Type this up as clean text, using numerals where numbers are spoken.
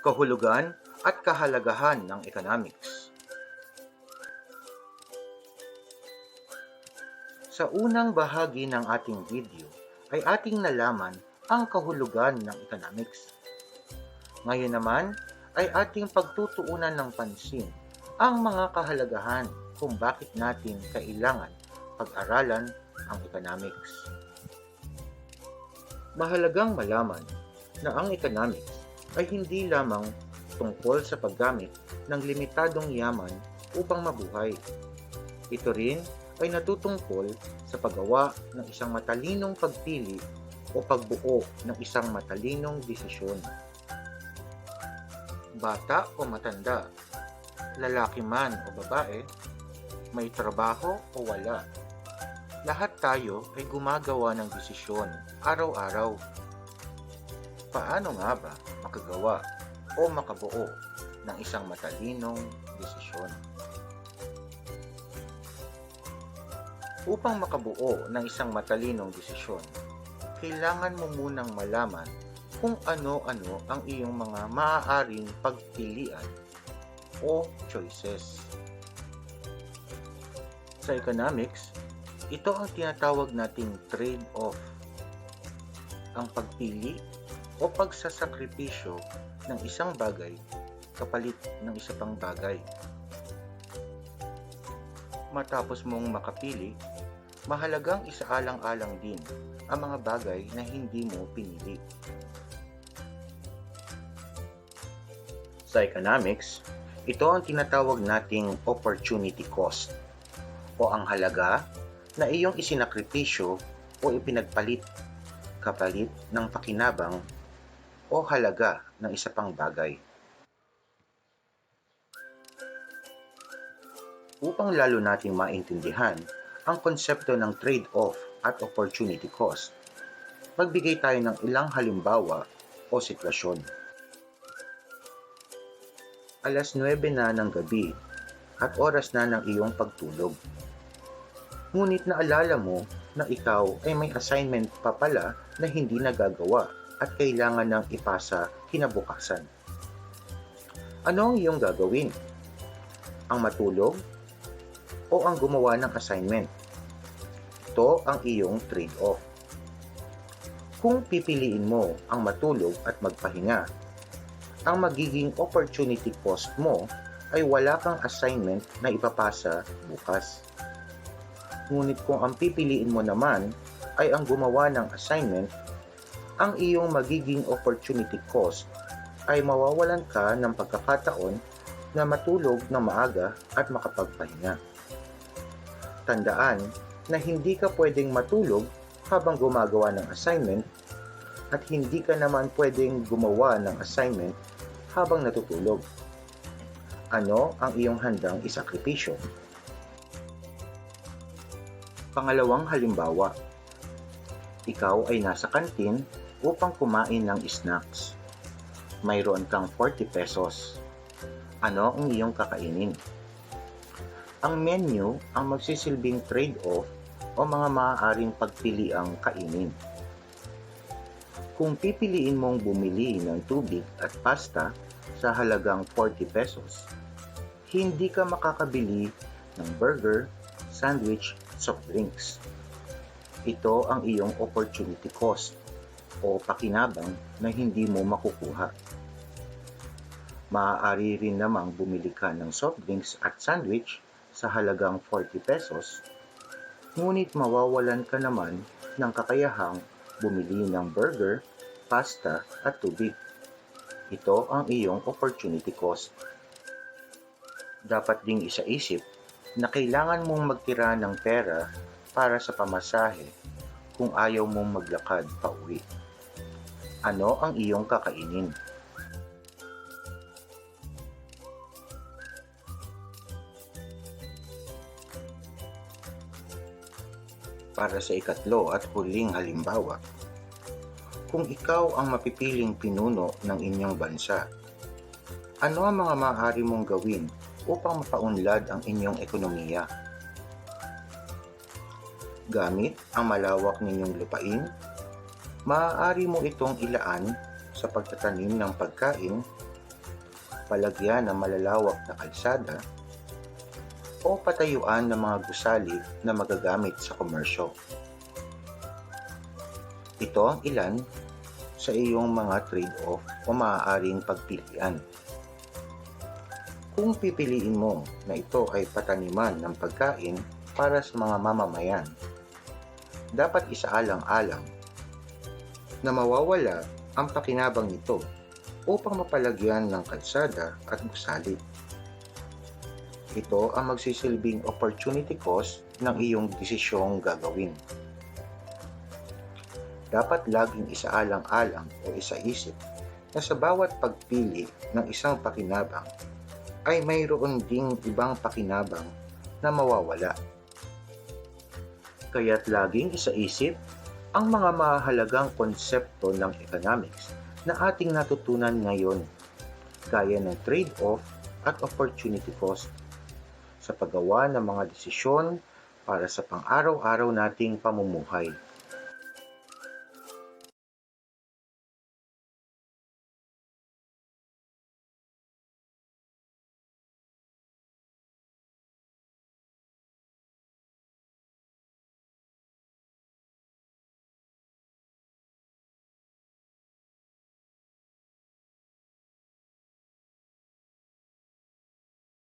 Kahulugan at kahalagahan ng economics. Sa unang bahagi ng ating video ay ating nalaman ang kahulugan ng economics. Ngayon naman ay ating pagtutuunan ng pansin ang mga kahalagahan kung bakit natin kailangan pag-aralan ang economics. Mahalagang malaman na ang economics ay hindi lamang tungkol sa paggamit ng limitadong yaman upang mabuhay. Ito rin ay natutungkol sa paggawa ng isang matalinong pagpili o pagbuo ng isang matalinong desisyon. Bata o matanda, lalaki man o babae, may trabaho o wala, lahat tayo ay gumagawa ng desisyon araw-araw. Paano nga ba makagawa o makabuo ng isang matalinong desisyon? Upang makabuo ng isang matalinong desisyon, kailangan mo munang malaman kung ano-ano ang iyong mga maaaring pagpilian o choices. Sa economics, ito ang tinatawag nating trade-off, ang pagpili o pagsasakripisyo ng isang bagay kapalit ng isa pang bagay. Matapos mong makapili, mahalagang isaalang-alang din ang mga bagay na hindi mo pinili. Sa economics, ito ang tinatawag nating opportunity cost o ang halaga na iyong isinakripisyo o ipinagpalit kapalit ng pakinabang o halaga ng isa pang bagay. Upang lalo nating maintindihan ang konsepto ng trade-off at opportunity cost, magbigay tayo ng ilang halimbawa o sitwasyon. Alas 9 na ng gabi at oras na ng iyong pagtulog. Ngunit naalala mo na ikaw ay may assignment pa pala na hindi nagagawa at kailangan nang ipasa kinabukasan. Ano ang iyong gagawin? Ang matulog o ang gumawa ng assignment? Ito ang iyong trade-off. Kung pipiliin mo ang matulog at magpahinga, ang magiging opportunity cost mo ay wala kang assignment na ipapasa bukas. Ngunit kung ang pipiliin mo naman ay ang gumawa ng assignment, ang iyong magiging opportunity cost ay mawawalan ka ng pagkakataon na matulog na maaga at makapagpahinga. Tandaan na hindi ka pwedeng matulog habang gumagawa ng assignment at hindi ka naman pwedeng gumawa ng assignment habang natutulog. Ano ang iyong handang isakripisyo? Pangalawang halimbawa, ikaw ay nasa kantin upang kumain ng snacks. Mayroon kang 40 pesos. Ano ang iyong kakainin? Ang menu ang magsisilbing trade-off o mga maaaring pagpiliang kainin. Kung pipiliin mong bumili ng tubig at pasta sa halagang 40 pesos, hindi ka makakabili ng burger, sandwich, soft drinks. Ito ang iyong opportunity cost o pakinabang na hindi mo makukuha. Maaari rin namang bumili ka ng soft drinks at sandwich sa halagang 40 pesos, ngunit mawawalan ka naman ng kakayahang bumili ng burger, pasta at tubig. Ito ang iyong opportunity cost. Dapat ding isaisip na kailangan mong magtira ng pera para sa pamasahe kung ayaw mong maglakad pauwi. Ano ang iyong kakainin? Para sa ikatlo at huling halimbawa, kung ikaw ang mapipiling pinuno ng inyong bansa, ano ang mga maaari mong gawin upang mapaunlad ang inyong ekonomiya? Gamit ang malawak ninyong lupain, maaari mo itong ilaan sa pagtatanim ng pagkain palagyan ng malalawak na kalsada o patayuan ng mga gusali na magagamit sa komersyo. Ito ang ilan sa iyong mga trade-off o maaaring pagpilian. Kung pipiliin mo na ito ay pataniman ng pagkain para sa mga mamamayan, dapat isaalang-alang na mawawala ang pakinabang nito upang mapalagyan ng kalsada at gusali. Ito ang magsisilbing opportunity cost ng iyong desisyong gagawin. Dapat laging isaalang-alang o isaisip na sa bawat pagpili ng isang pakinabang ay mayroon ding ibang pakinabang na mawawala. Kaya't laging isaisip ang mga mahalagang konsepto ng economics na ating natutunan ngayon, gaya ng trade-off at opportunity cost, sa paggawa ng mga desisyon para sa pang-araw-araw nating pamumuhay.